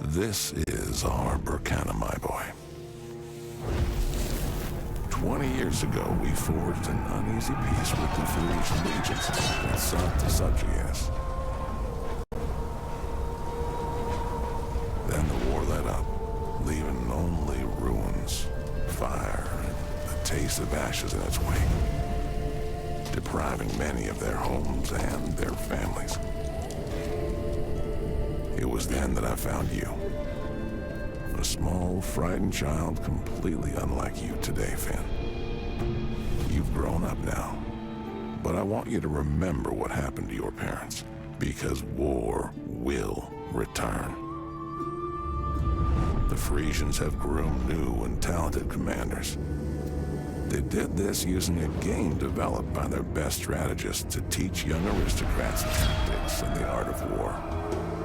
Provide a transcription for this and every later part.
This is our Burkana, my boy. 20 years ago, we forged an uneasy peace with the Frisian legions that sought to subjugate us. Then the war let up, leaving only ruins, fire, and the taste of ashes in its wake, depriving many of their homes and their families. It was then that I found you. A small, frightened child completely unlike you today, Finn. You've grown up now, but I want you to remember what happened to your parents, because war will return. The Frisians have groomed new and talented commanders. They did this using a game developed by their best strategists to teach young aristocrats tactics and the art of war.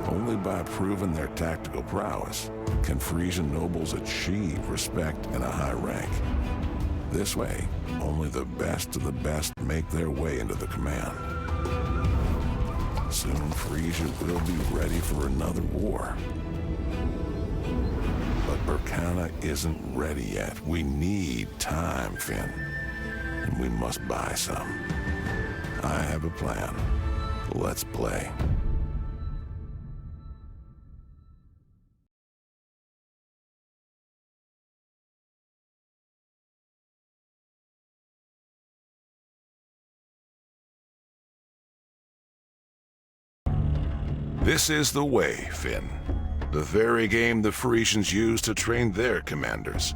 Only by proving their tactical prowess can Frisian nobles achieve respect and a high rank. This way, only the best of the best make their way into the command. Soon, Frisia will be ready for another war. But Burkana isn't ready yet. We need time, Finn. And we must buy some. I have a plan. Let's play. This is the way, Finn. The very game the Frisians used to train their commanders.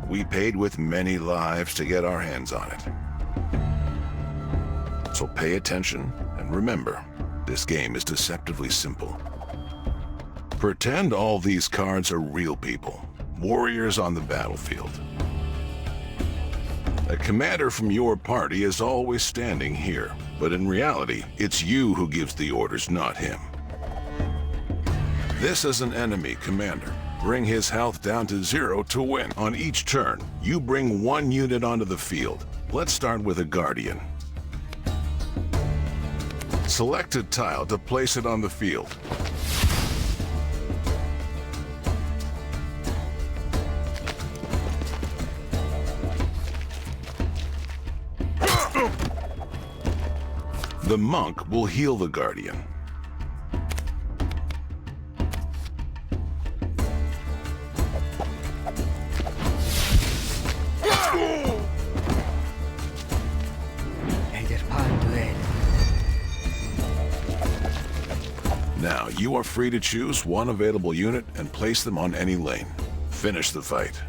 We paid with many lives to get our hands on it. So pay attention and remember, this game is deceptively simple. Pretend all these cards are real people, warriors on the battlefield. A commander from your party is always standing here, but in reality, it's you who gives the orders, not him. This is an enemy commander. Bring his health down to 0 to win. On each turn, you bring 1 unit onto the field. Let's start with a Guardian. Select a tile to place it on the field. The monk will heal the Guardian. Now, you are free to choose one available unit and place them on any lane. Finish the fight.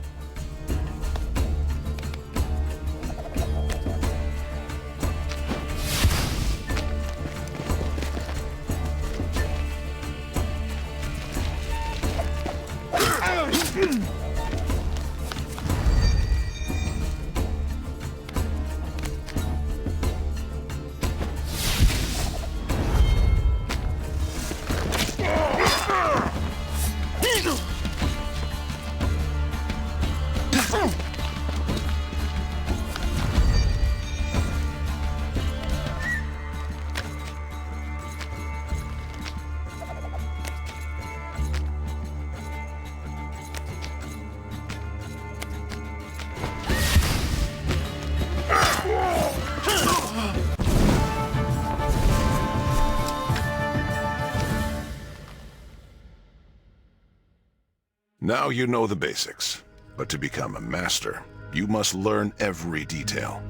Now you know the basics, but to become a master, you must learn every detail.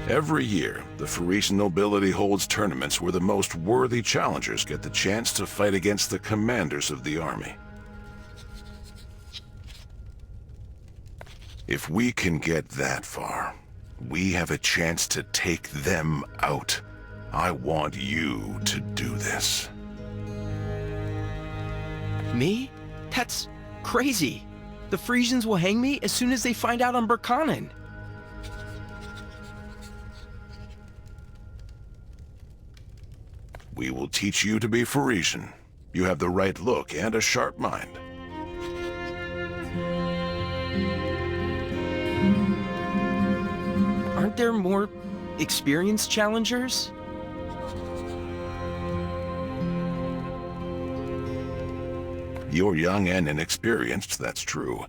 Every year, the Frisian nobility holds tournaments where the most worthy challengers get the chance to fight against the commanders of the army. If we can get that far, we have a chance to take them out. I want you to do this. Me? That's crazy. The Frisians will hang me as soon as they find out I'm Burkanan. We will teach you to be Frisian. You have the right look and a sharp mind. Aren't there more experienced challengers? You're young and inexperienced, that's true.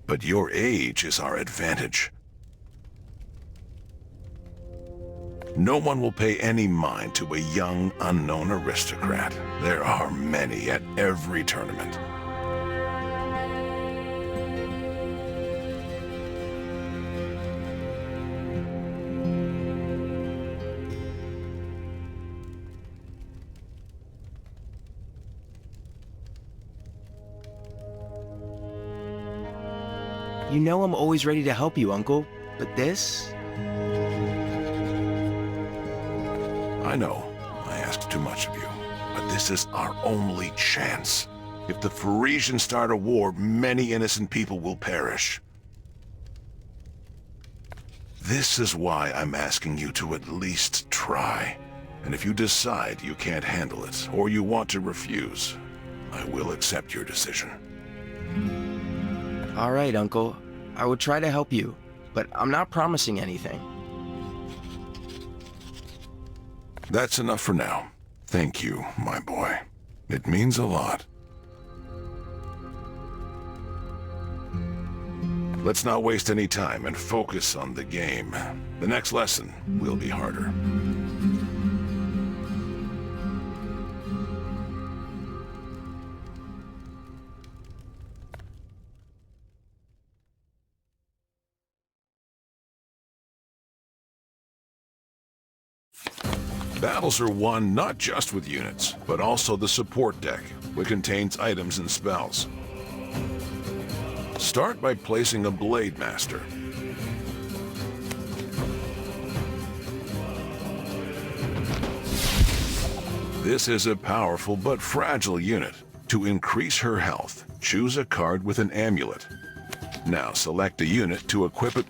But your age is our advantage. No one will pay any mind to a young, unknown aristocrat. There are many at every tournament. You know I'm always ready to help you, Uncle, but this? I know, I asked too much of you, but this is our only chance. If the Parisians start a war, many innocent people will perish. This is why I'm asking you to at least try. And if you decide you can't handle it, or you want to refuse, I will accept your decision. All right, Uncle. I will try to help you, but I'm not promising anything. That's enough for now. Thank you, my boy. It means a lot. Let's not waste any time and focus on the game. The next lesson will be harder. Battles are won not just with units, but also the support deck, which contains items and spells. Start by placing a Blade Master. This is a powerful but fragile unit. To increase her health, choose a card with an amulet. Now select a unit to equip it.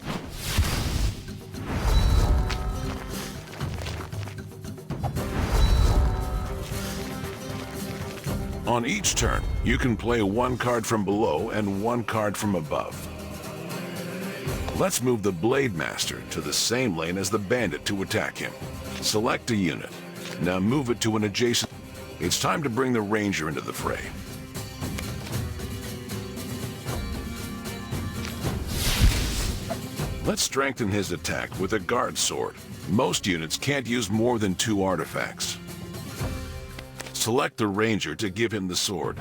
On each turn, you can play one card from below and one card from above. Let's move the Blade Master to the same lane as the Bandit to attack him. Select a unit. Now move it to an adjacent... It's time to bring the Ranger into the fray. Let's strengthen his attack with a Guard Sword. Most units can't use more than 2 artifacts. Select the Ranger to give him the sword.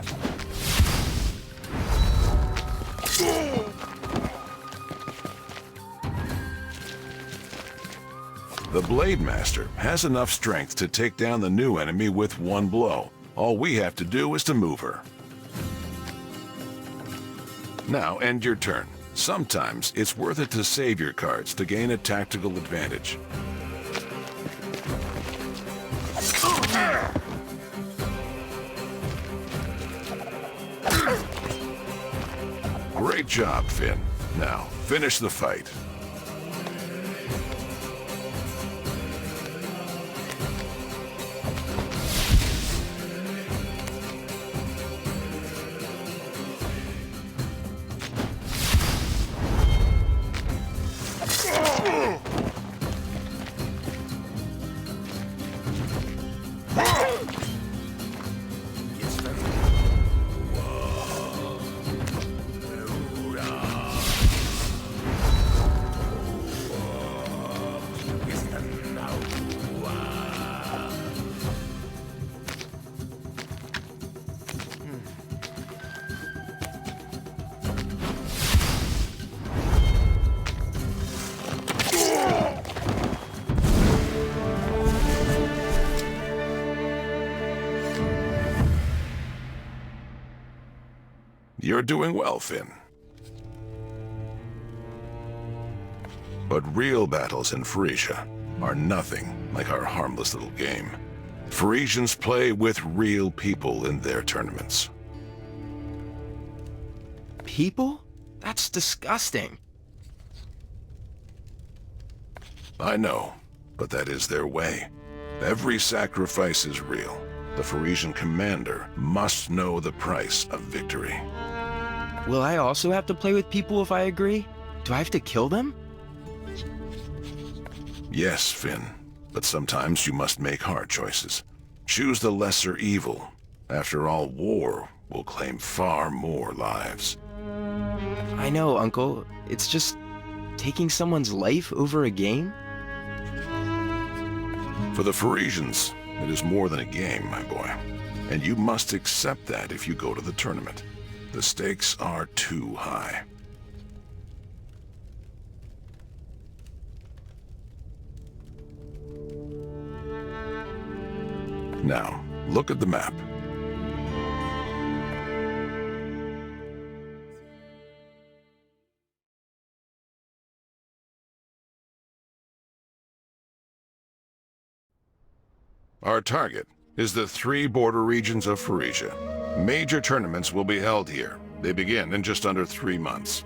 The Blade Master has enough strength to take down the new enemy with one blow. All we have to do is to move her. Now end your turn. Sometimes it's worth it to save your cards to gain a tactical advantage. Great job, Finn. Now, finish the fight. You're doing well, Finn. But real battles in Frisia are nothing like our harmless little game. Frisians play with real people in their tournaments. People? That's disgusting. I know, but that is their way. Every sacrifice is real. The Frisian commander must know the price of victory. Will I also have to play with people if I agree? Do I have to kill them? Yes, Finn, but sometimes you must make hard choices. Choose the lesser evil. After all, war will claim far more lives. I know, Uncle. It's just taking someone's life over a game? For the Parisians, it is more than a game, my boy. And you must accept that if you go to the tournament. The stakes are too high. Now, look at the map. Our target is the 3 border regions of Frisia. Major tournaments will be held here. They begin in just under 3 months.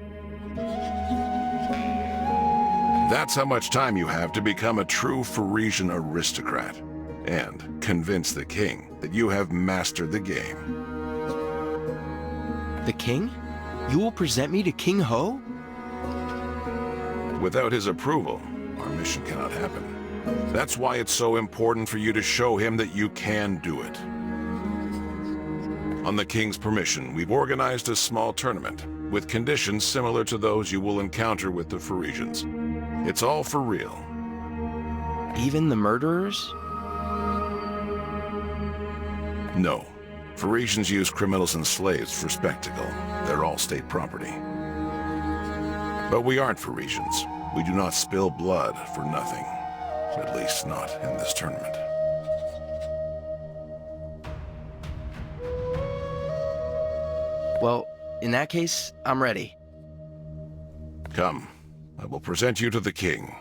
That's how much time you have to become a true Frisian aristocrat and convince the king that you have mastered the game. The king? You will present me to King Ho? Without his approval, our mission cannot happen. That's why it's so important for you to show him that you can do it. On the king's permission, we've organized a small tournament with conditions similar to those you will encounter with the Parisians. It's all for real. Even the murderers? No. Parisians use criminals and slaves for spectacle. They're all state property. But we aren't Parisians. We do not spill blood for nothing. At least not in this tournament. Well, in that case, I'm ready. Come, I will present you to the king.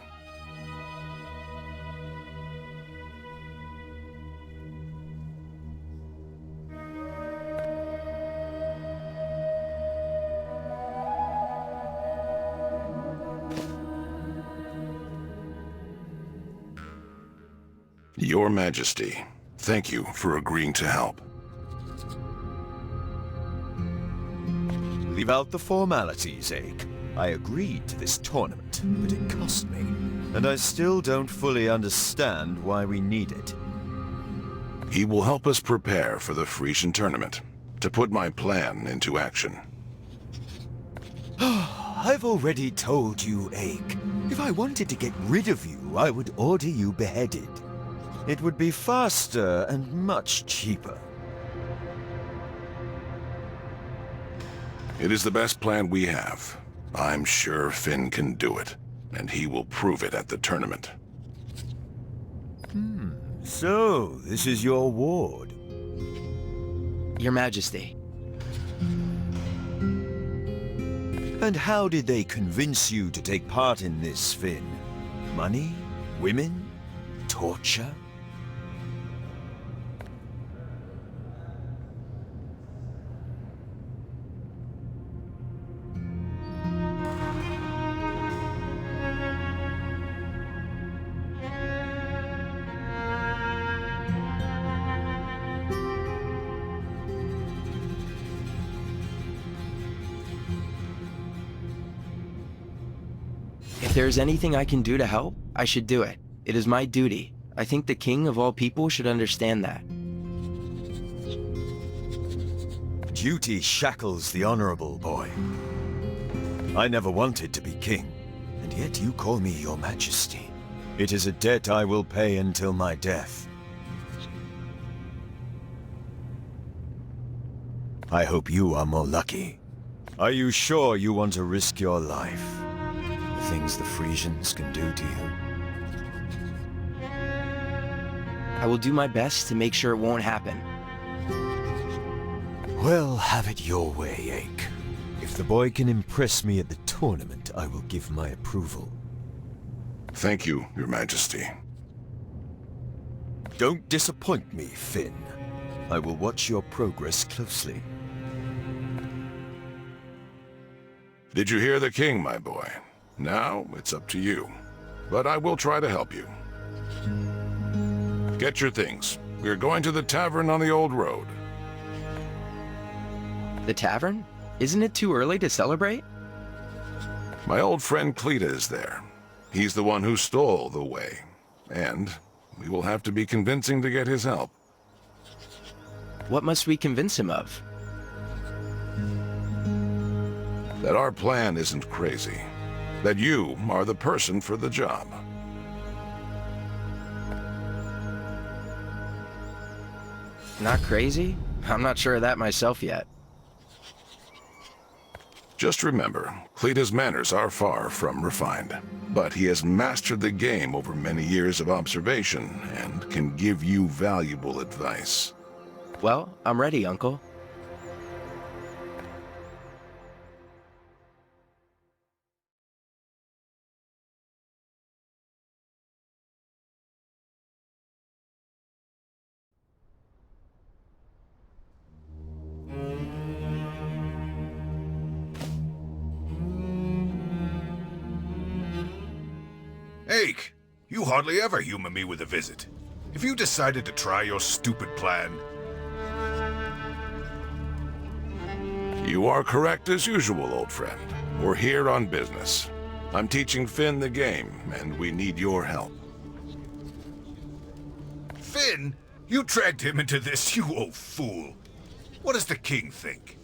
Your Majesty, thank you for agreeing to help. Leave out the formalities, Ake. I agreed to this tournament, but it cost me. And I still don't fully understand why we need it. He will help us prepare for the Frisian tournament, to put my plan into action. I've already told you, Ake. If I wanted to get rid of you, I would order you beheaded. It would be faster and much cheaper. It is the best plan we have. I'm sure Finn can do it, and he will prove it at the tournament. So, this is your ward. Your Majesty. And how did they convince you to take part in this, Finn? Money? Women? Torture? If there is anything I can do to help, I should do it. It is my duty. I think the king of all people should understand that. Duty shackles the honorable, boy. I never wanted to be king, and yet you call me your majesty. It is a debt I will pay until my death. I hope you are more lucky. Are you sure you want to risk your life? The things the Frisians can do to you? I will do my best to make sure it won't happen. Well, have it your way, Ake. If the boy can impress me at the tournament, I will give my approval. Thank you, Your Majesty. Don't disappoint me, Finn. I will watch your progress closely. Did you hear the king, my boy? Now, it's up to you. But I will try to help you. Get your things. We're going to the tavern on the old road. The tavern? Isn't it too early to celebrate? My old friend Cleta is there. He's the one who stole the way. And we will have to be convincing to get his help. What must we convince him of? that our plan isn't crazy, that you are the person for the job. Not crazy? I'm not sure of that myself yet. Just remember, Cleta's manners are far from refined, but he has mastered the game over many years of observation and can give you valuable advice. Well, I'm ready, Uncle. Ake, you hardly ever humor me with a visit. Have you decided to try your stupid plan? You are correct as usual, old friend. We're here on business. I'm teaching Finn the game, and we need your help. Finn? You dragged him into this, you old fool. What does the king think?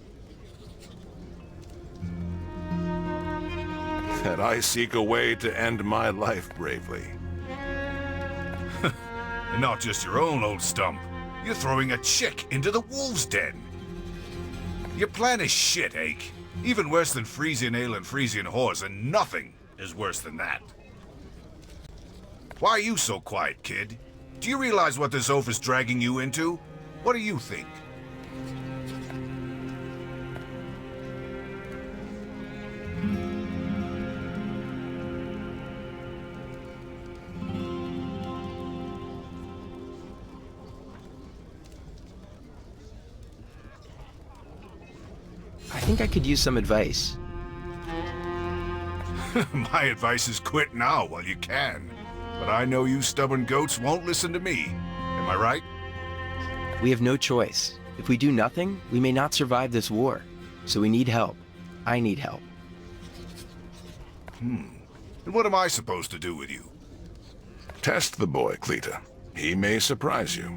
That I seek a way to end my life bravely. And not just your own old stump. You're throwing a chick into the wolves' den. Your plan is shit, Ake. Even worse than Frisian ale and Frisian whores, and nothing is worse than that. Why are you so quiet, kid? Do you realize what this oaf is dragging you into? What do you think? I think I could use some advice. My advice is quit now while you can. But I know you stubborn goats won't listen to me. Am I right? We have no choice. If we do nothing, we may not survive this war. So we need help. I need help. And what am I supposed to do with you? Test the boy, Cleta. He may surprise you.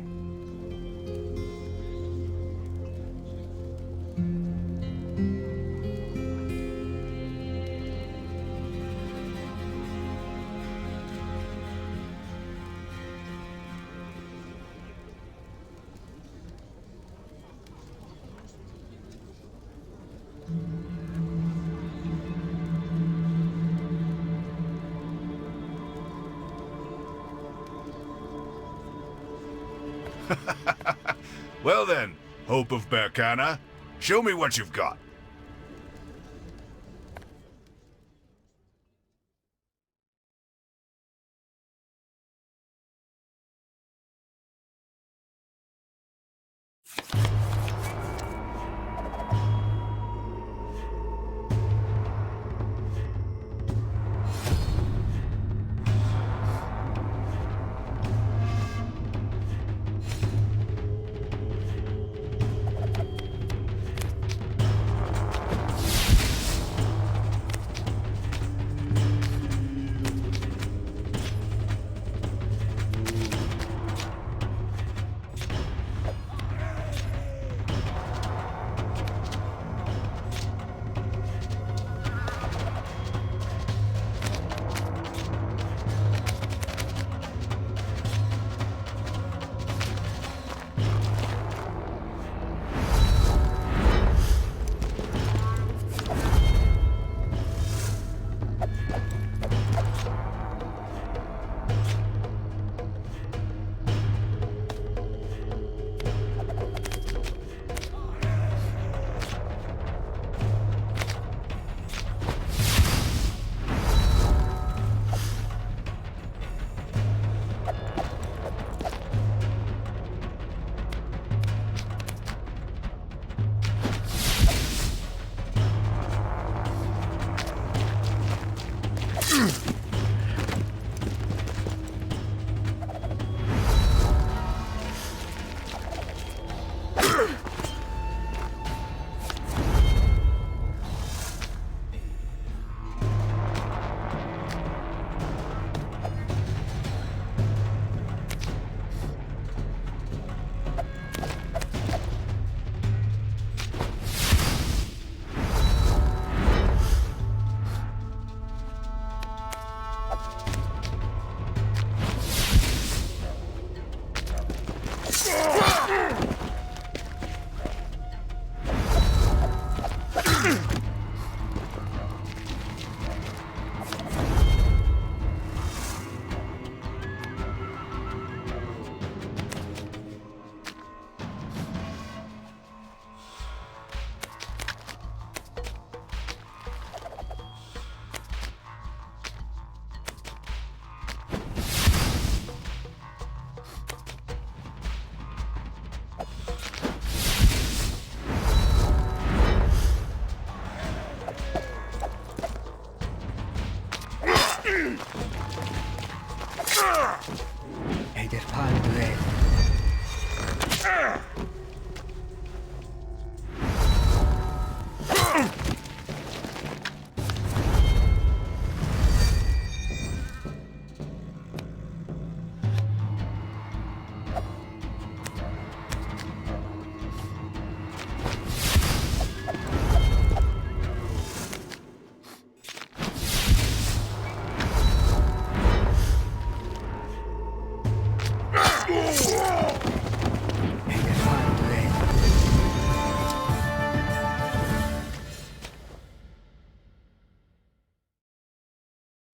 Well then, Hope of Berkana, show me what you've got.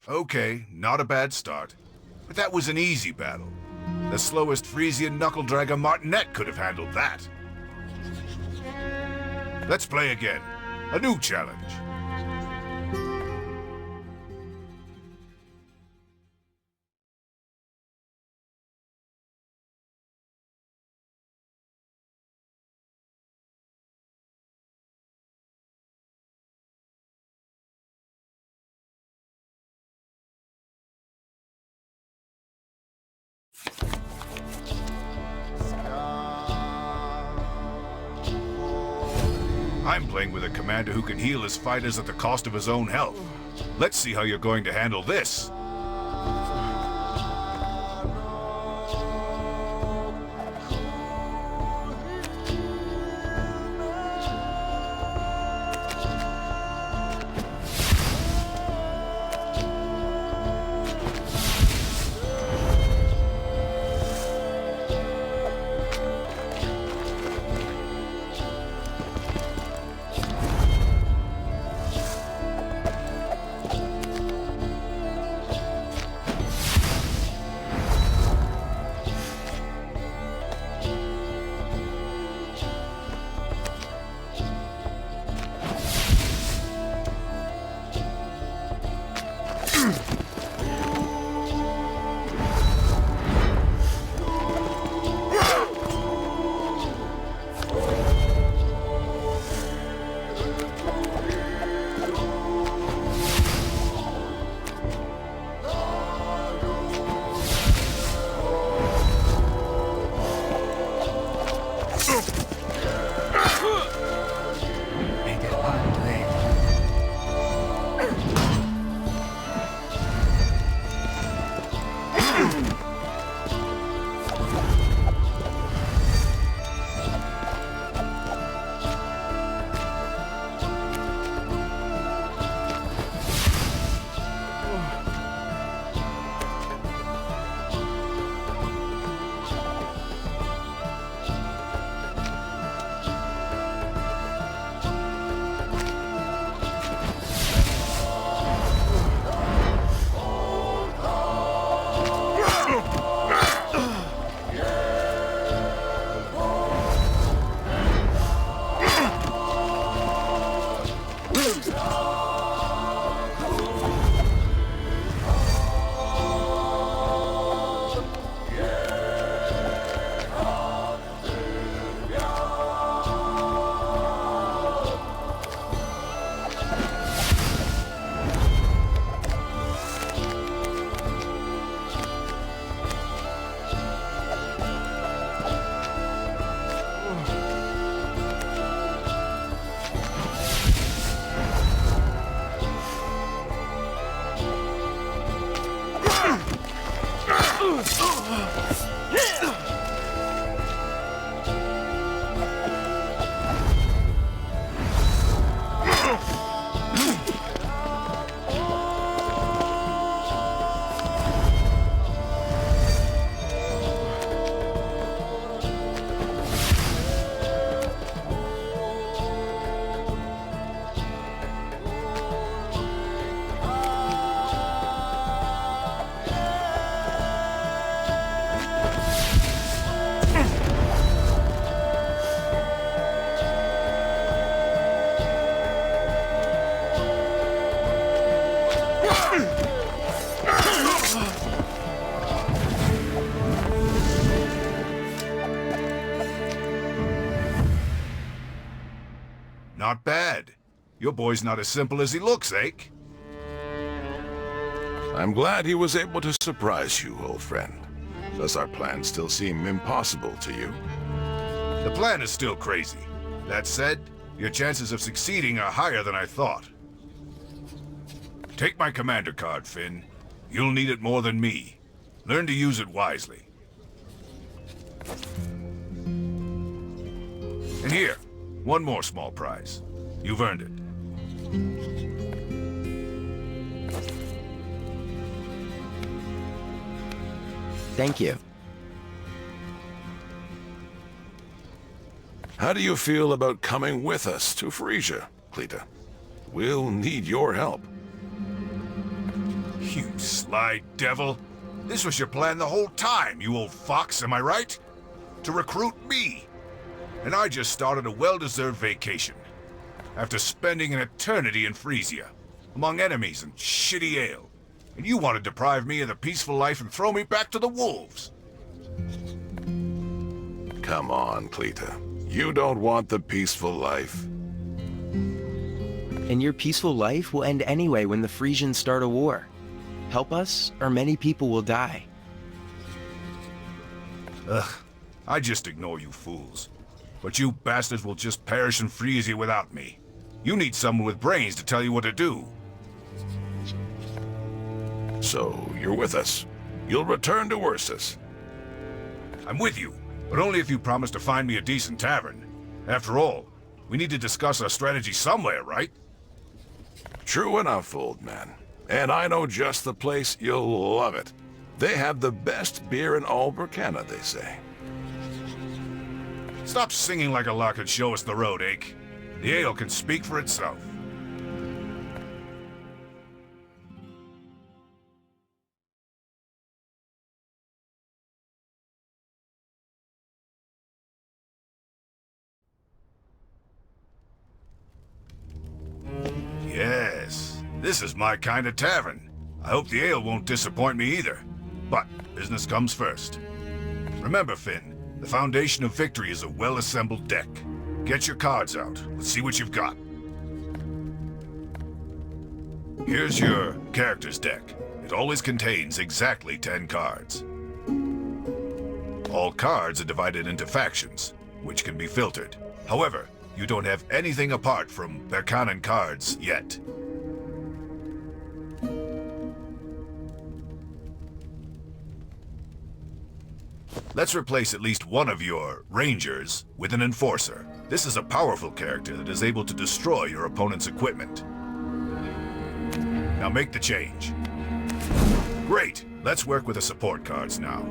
Okay, not a bad start. But that was an easy battle. The slowest Frisian knuckle-dragger martinet could have handled that. Let's play again. A new challenge. I'm playing with a commander who can heal his fighters at the cost of his own health. Let's see how you're going to handle this. Not bad. Your boy's not as simple as he looks, Ake. I'm glad he was able to surprise you, old friend. Does our plan still seem impossible to you? The plan is still crazy. That said, your chances of succeeding are higher than I thought. Take my commander card, Finn. You'll need it more than me. Learn to use it wisely. And here, one more small prize. You've earned it. Thank you. How do you feel about coming with us to Frisia, Cleta? We'll need your help. You sly devil. This was your plan the whole time, you old fox, am I right? To recruit me. And I just started a well-deserved vacation. After spending an eternity in Frisia, among enemies and shitty ale. And you want to deprive me of the peaceful life and throw me back to the wolves. Come on, Cleta. You don't want the peaceful life. And your peaceful life will end anyway when the Frisians start a war. Help us, or many people will die. Ugh, I just ignore you fools. But you bastards will just perish in Frisia without me. You need someone with brains to tell you what to do. So, you're with us. You'll return to Ursus. I'm with you, but only if you promise to find me a decent tavern. After all, we need to discuss our strategy somewhere, right? True enough, old man. And I know just the place. You'll love it. They have the best beer in all Burkina, they say. Stop singing like a lark and show us the road, Ake. The ale can speak for itself. Yes, this is my kind of tavern. I hope the ale won't disappoint me either. But business comes first. Remember, Finn, the foundation of victory is a well-assembled deck. Get your cards out. Let's see what you've got. Here's your character's deck. It always contains exactly 10 cards. All cards are divided into factions, which can be filtered. However, you don't have anything apart from Berkanan cards yet. Let's replace at least one of your rangers with an enforcer. This is a powerful character that is able to destroy your opponent's equipment. Now make the change. Great! Let's work with the support cards now.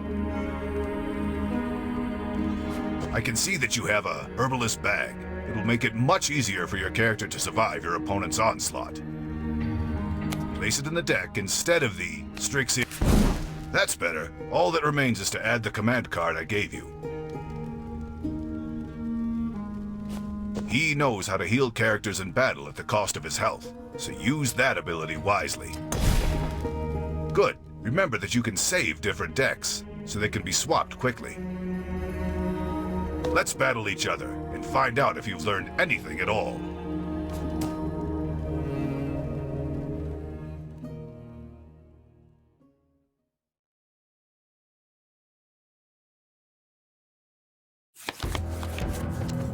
I can see that you have a herbalist bag. It'll make it much easier for your character to survive your opponent's onslaught. Place it in the deck instead of the Strixie. That's better. All that remains is to add the command card I gave you. He knows how to heal characters in battle at the cost of his health, so use that ability wisely. Good. Remember that you can save different decks, so they can be swapped quickly. Let's battle each other and find out if you've learned anything at all.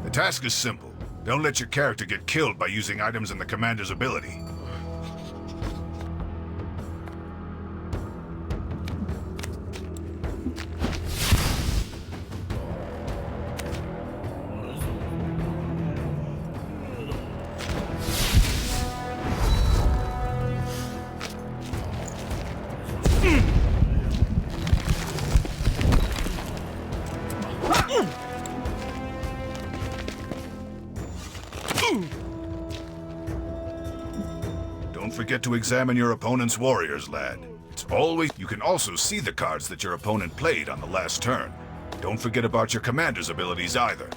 The task is simple. Don't let your character get killed by using items in the commander's ability. Don't forget to examine your opponent's warriors, lad. It's always... You can also see the cards that your opponent played on the last turn. Don't forget about your commander's abilities either.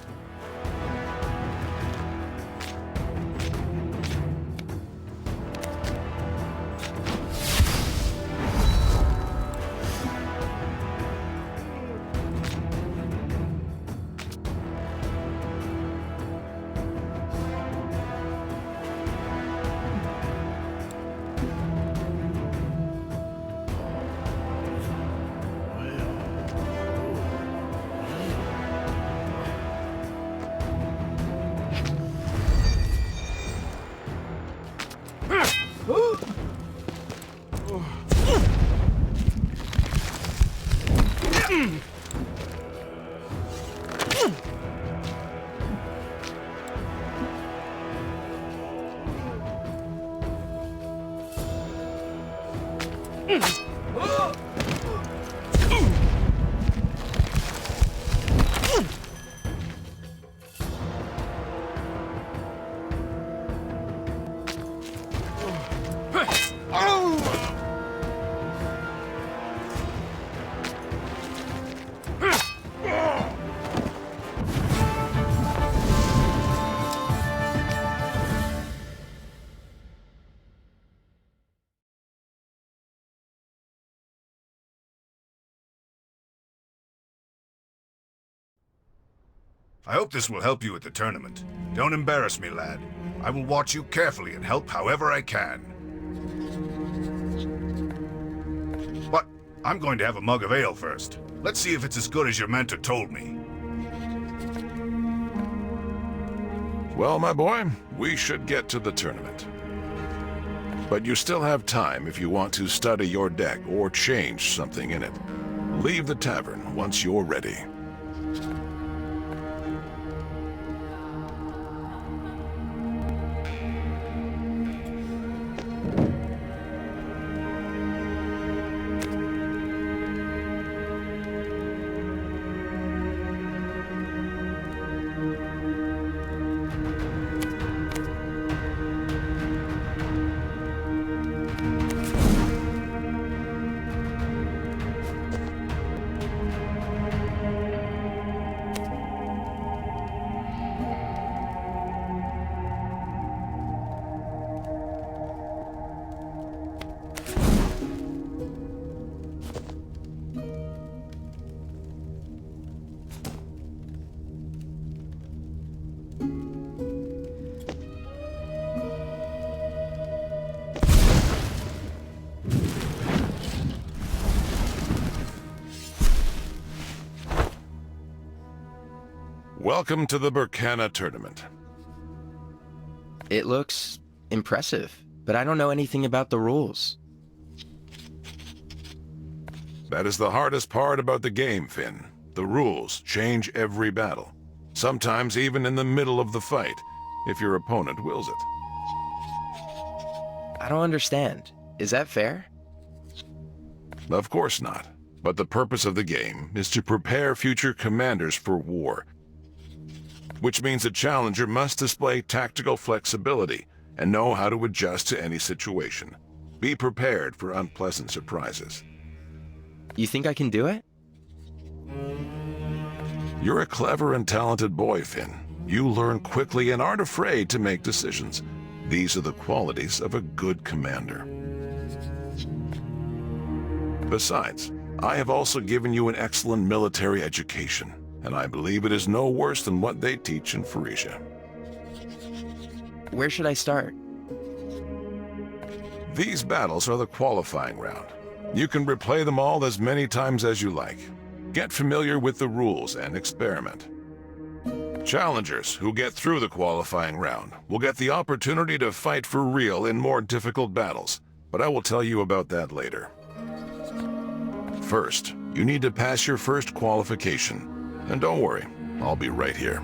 I hope this will help you at the tournament. Don't embarrass me, lad. I will watch you carefully and help however I can. But I'm going to have a mug of ale first. Let's see if it's as good as your mentor told me. Well, my boy, we should get to the tournament. But you still have time if you want to study your deck or change something in it. Leave the tavern once you're ready. Welcome to the Burkana tournament. It looks impressive, but I don't know anything about the rules. That is the hardest part about the game, Finn. The rules change every battle. Sometimes even in the middle of the fight, if your opponent wills it. I don't understand. Is that fair? Of course not. But the purpose of the game is to prepare future commanders for war, which means a challenger must display tactical flexibility and know how to adjust to any situation. Be prepared for unpleasant surprises. You think I can do it? You're a clever and talented boy, Finn. You learn quickly and aren't afraid to make decisions. These are the qualities of a good commander. Besides, I have also given you an excellent military education, and I believe it is no worse than what they teach in Frisia. Where should I start? These battles are the qualifying round. You can replay them all as many times as you like. Get familiar with the rules and experiment. Challengers who get through the qualifying round will get the opportunity to fight for real in more difficult battles, but I will tell you about that later. First, you need to pass your first qualification. And don't worry, I'll be right here.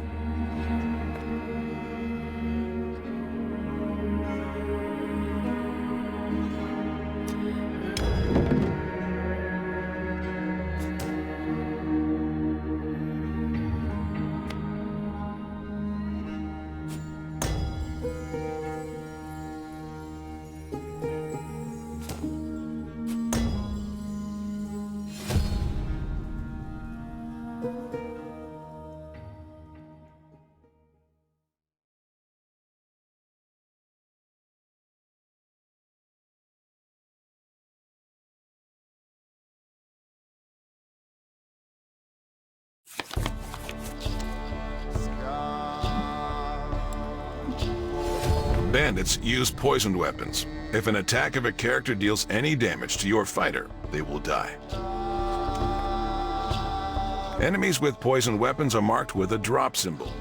Bandits use poisoned weapons. If an attack of a character deals any damage to your fighter, they will die. Enemies with poisoned weapons are marked with a drop symbol.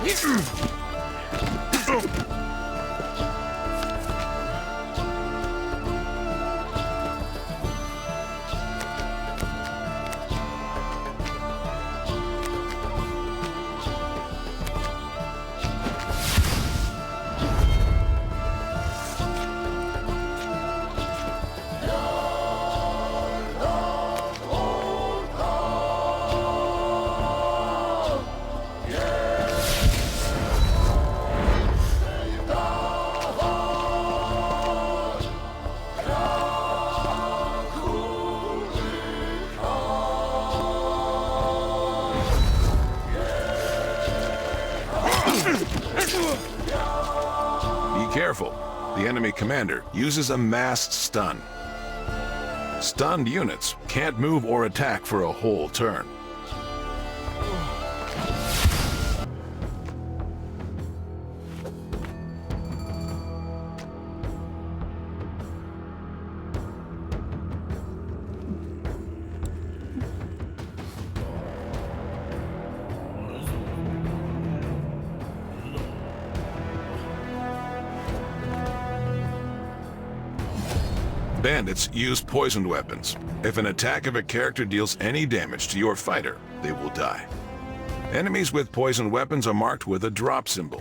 Be careful. The enemy commander uses a massed stun. Stunned units can't move or attack for a whole turn. Bandits use poisoned weapons. If an attack of a character deals any damage to your fighter, they will die. Enemies with poisoned weapons are marked with a drop symbol.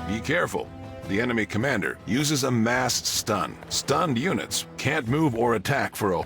Be careful. The enemy commander uses a massed stun. Stunned units can't move or attack for a...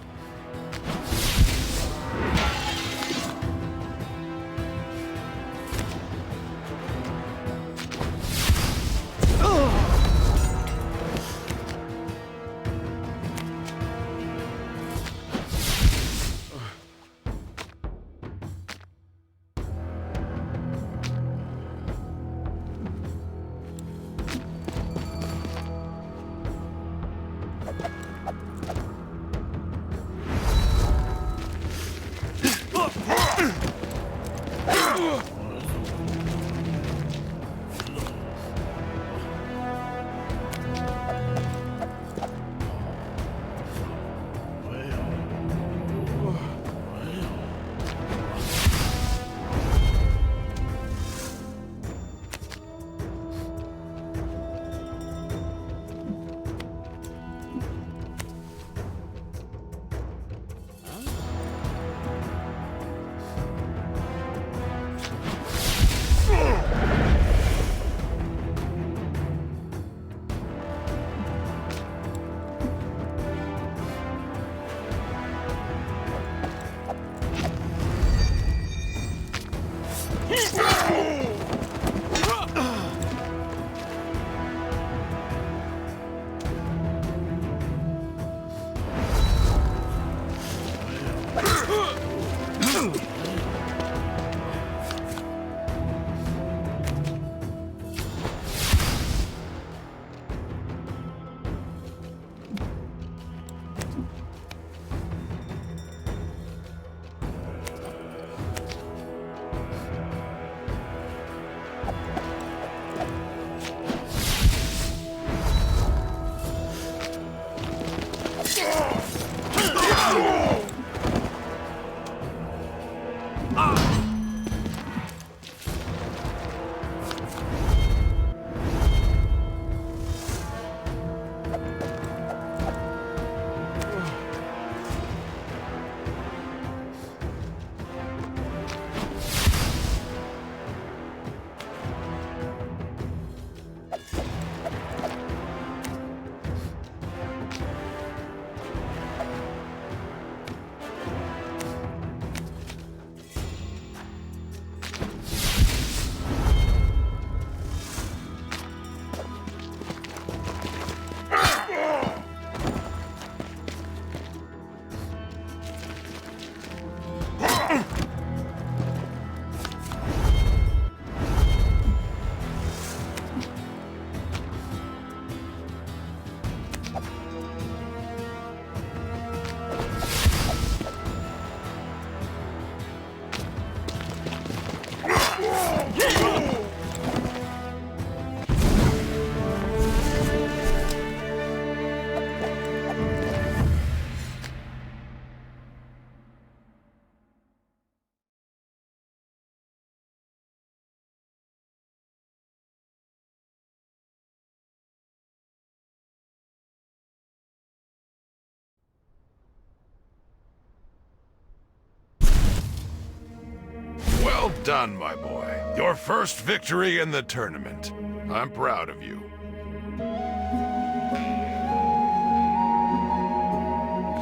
done, my boy. Your first victory in the tournament. I'm proud of you.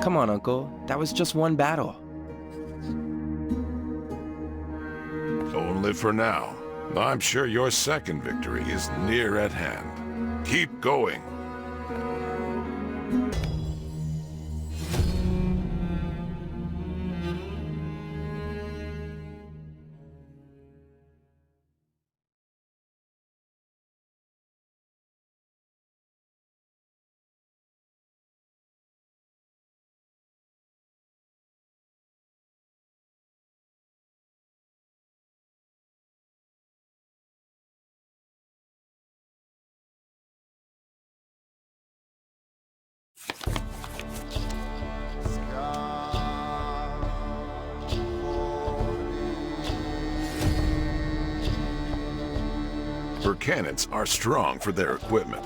Come on, Uncle. That was just one battle. Only for now. I'm sure your second victory is near at hand. Keep going. Cannons are strong for their equipment.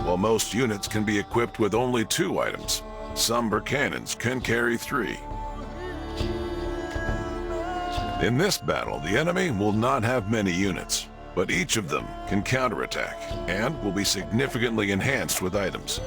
While most units can be equipped with only 2 items, some cannons can carry 3. In this battle, the enemy will not have many units, but each of them can counterattack and will be significantly enhanced with items.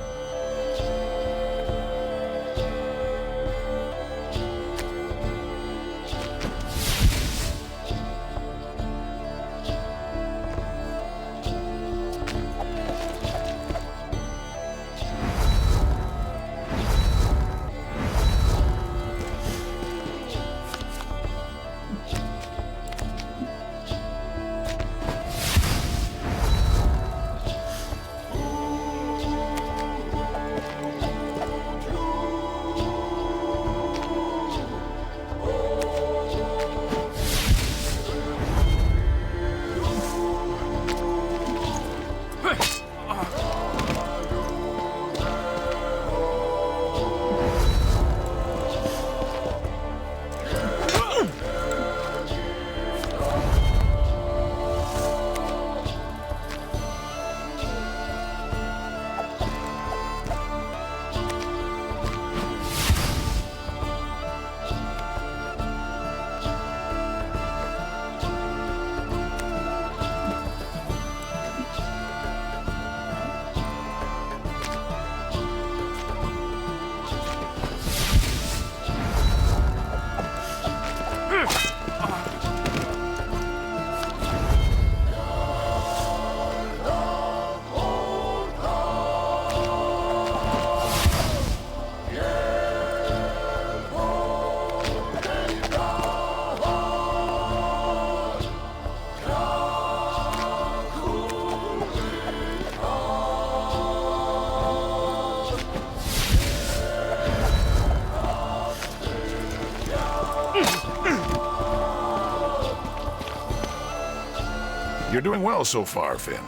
You're doing well so far, Finn.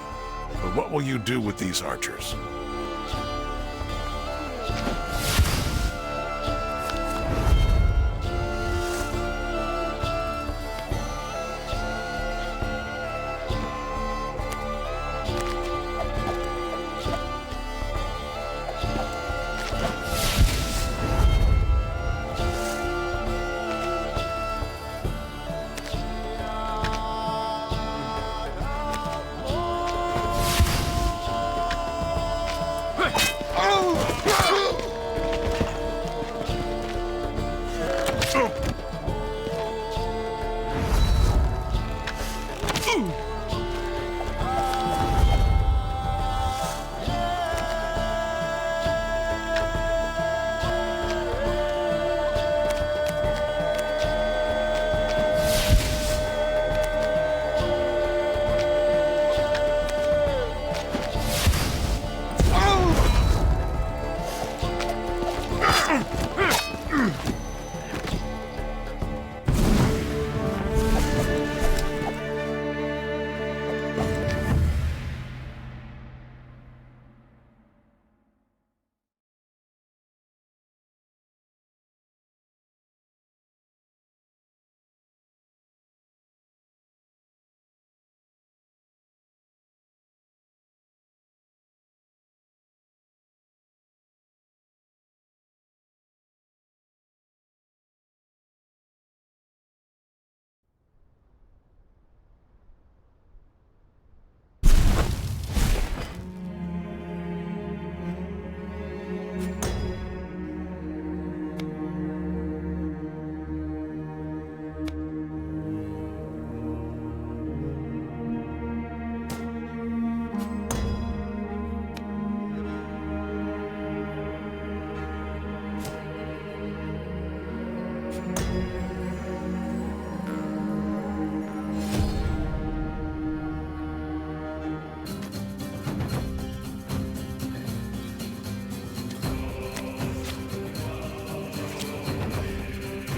But what will you do with these archers?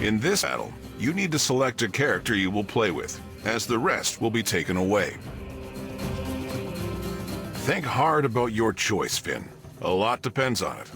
In this battle, you need to select a character you will play with, as the rest will be taken away. Think hard about your choice, Finn. A lot depends on it.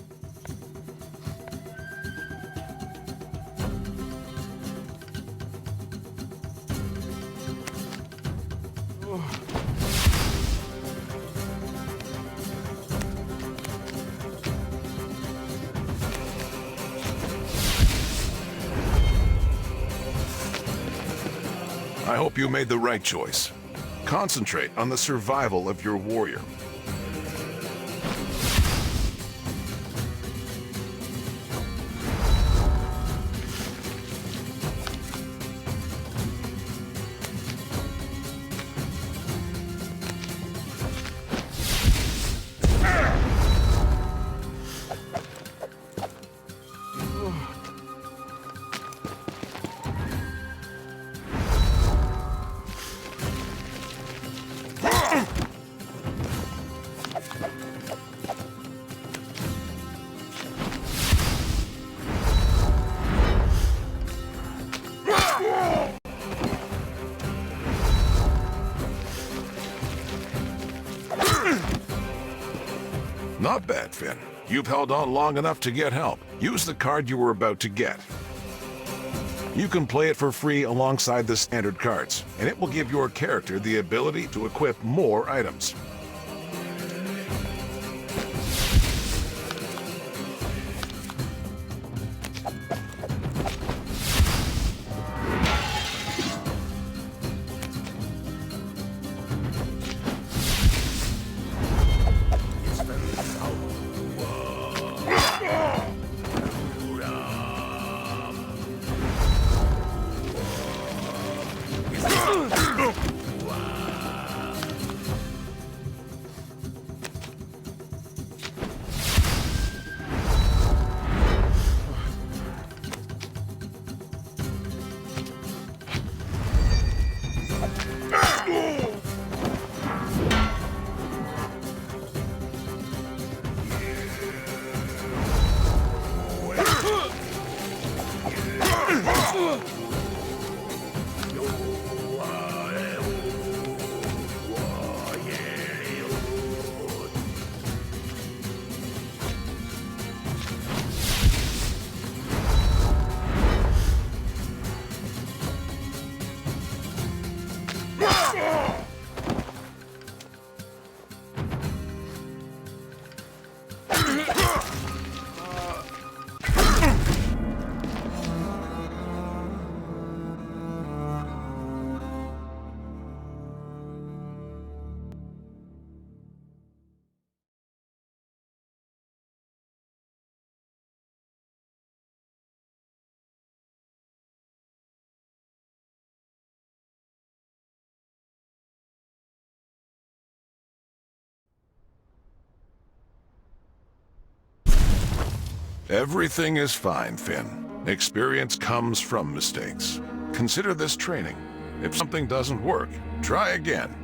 I hope you made the right choice. Concentrate on the survival of your warrior. Not bad, Finn. You've held on long enough to get help. Use the card you were about to get. You can play it for free alongside the standard cards, and it will give your character the ability to equip more items. Everything is fine, Finn. Experience comes from mistakes. Consider this training. If something doesn't work, try again.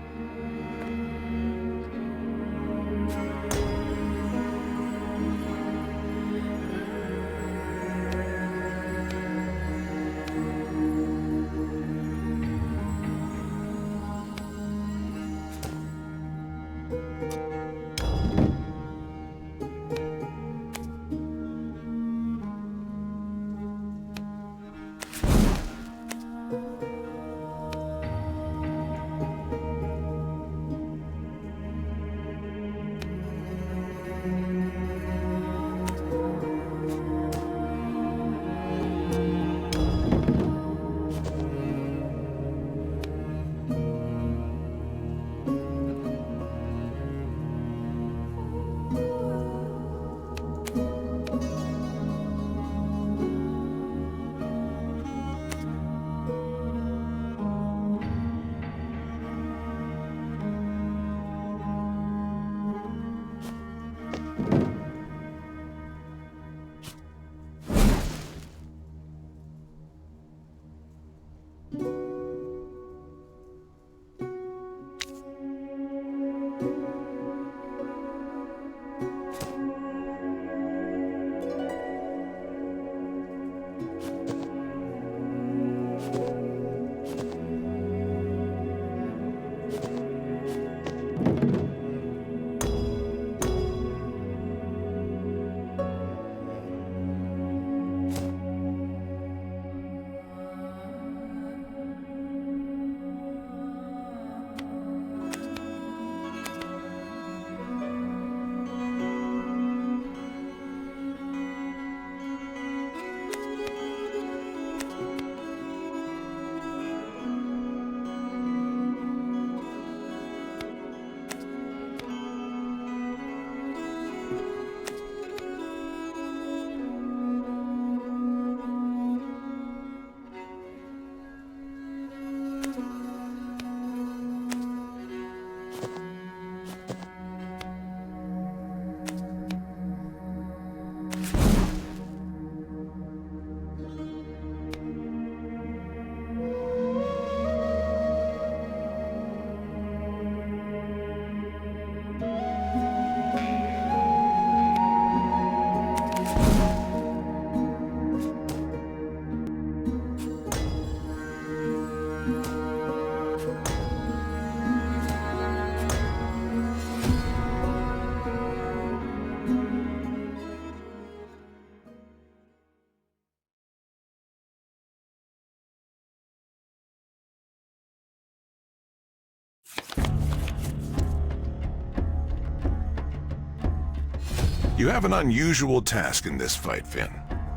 You have an unusual task in this fight, Finn.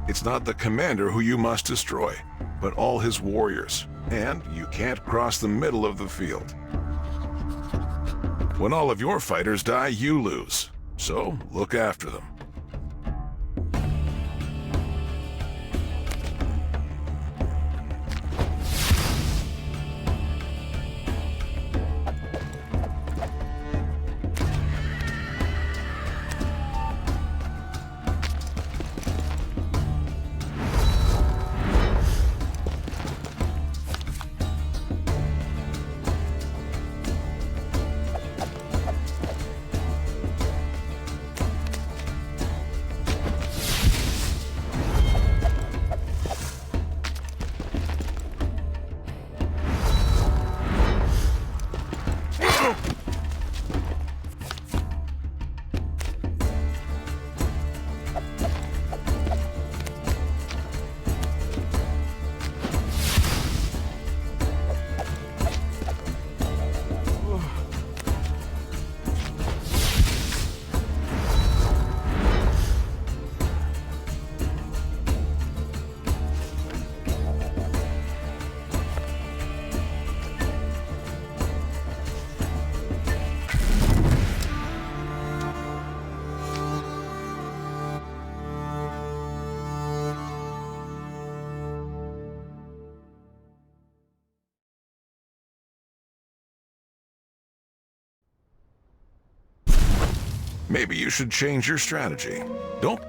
It's not the commander who you must destroy, but all his warriors. And you can't cross the middle of the field. When all of your fighters die, you lose. So, look after them. Maybe you should change your strategy. Don't...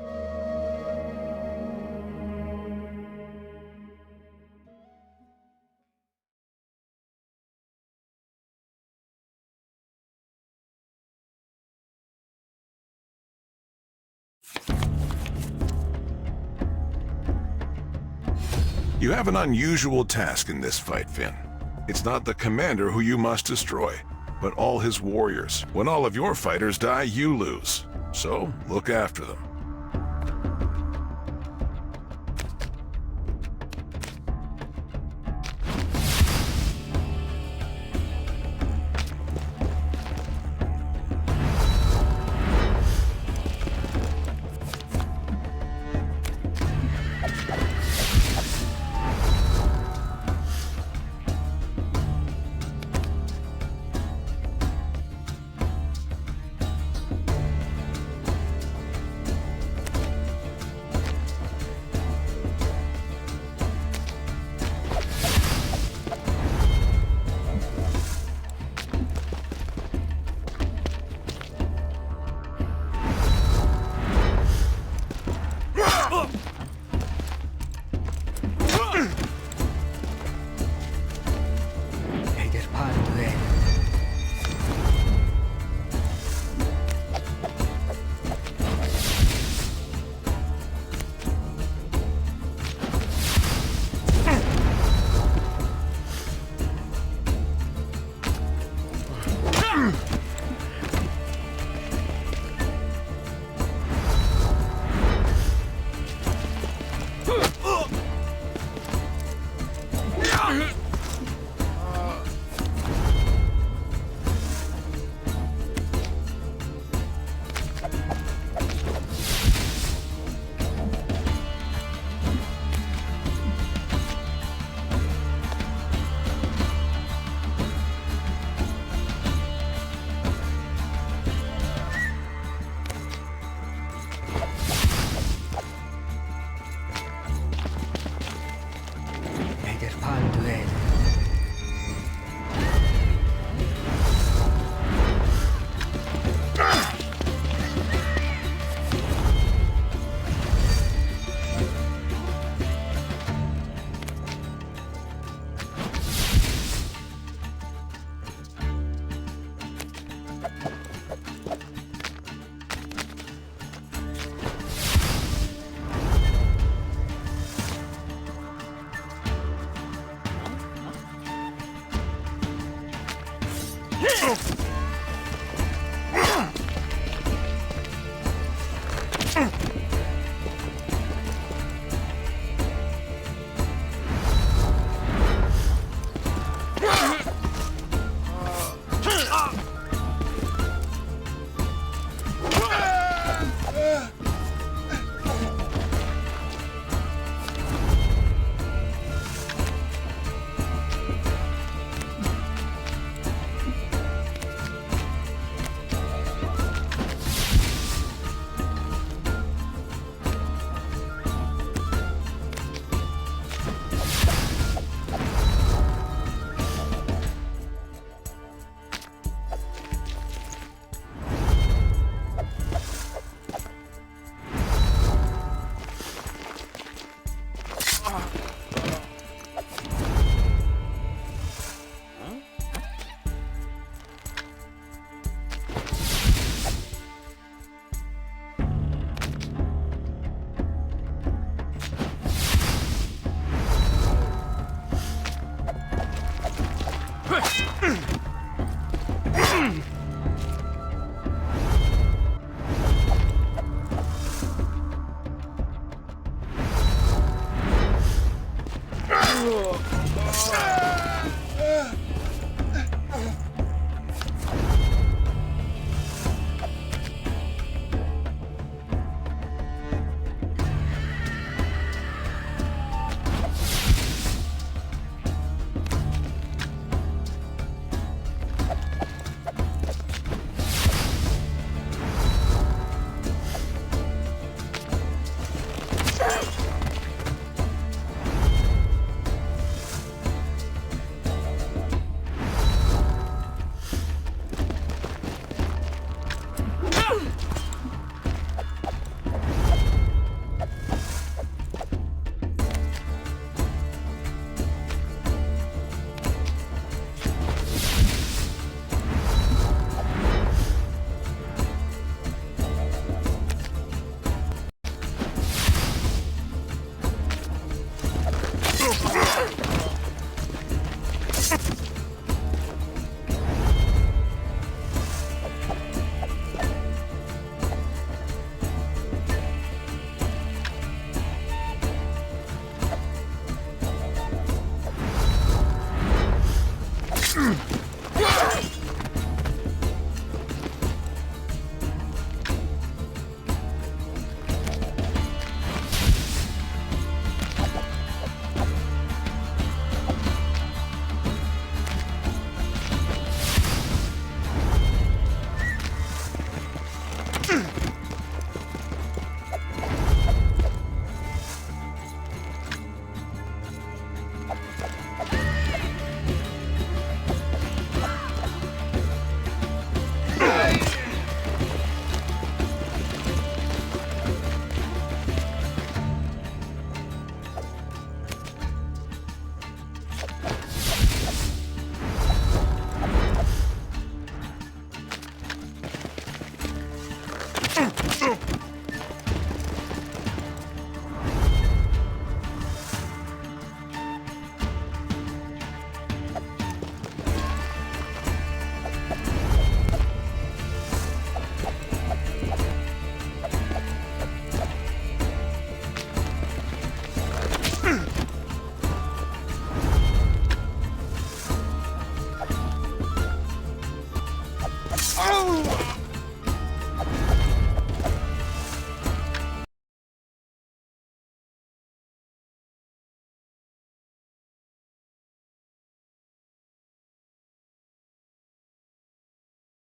You have an unusual task in this fight, Finn. It's not the commander who you must destroy, but all his warriors. When all of your fighters die, you lose. So, look after them.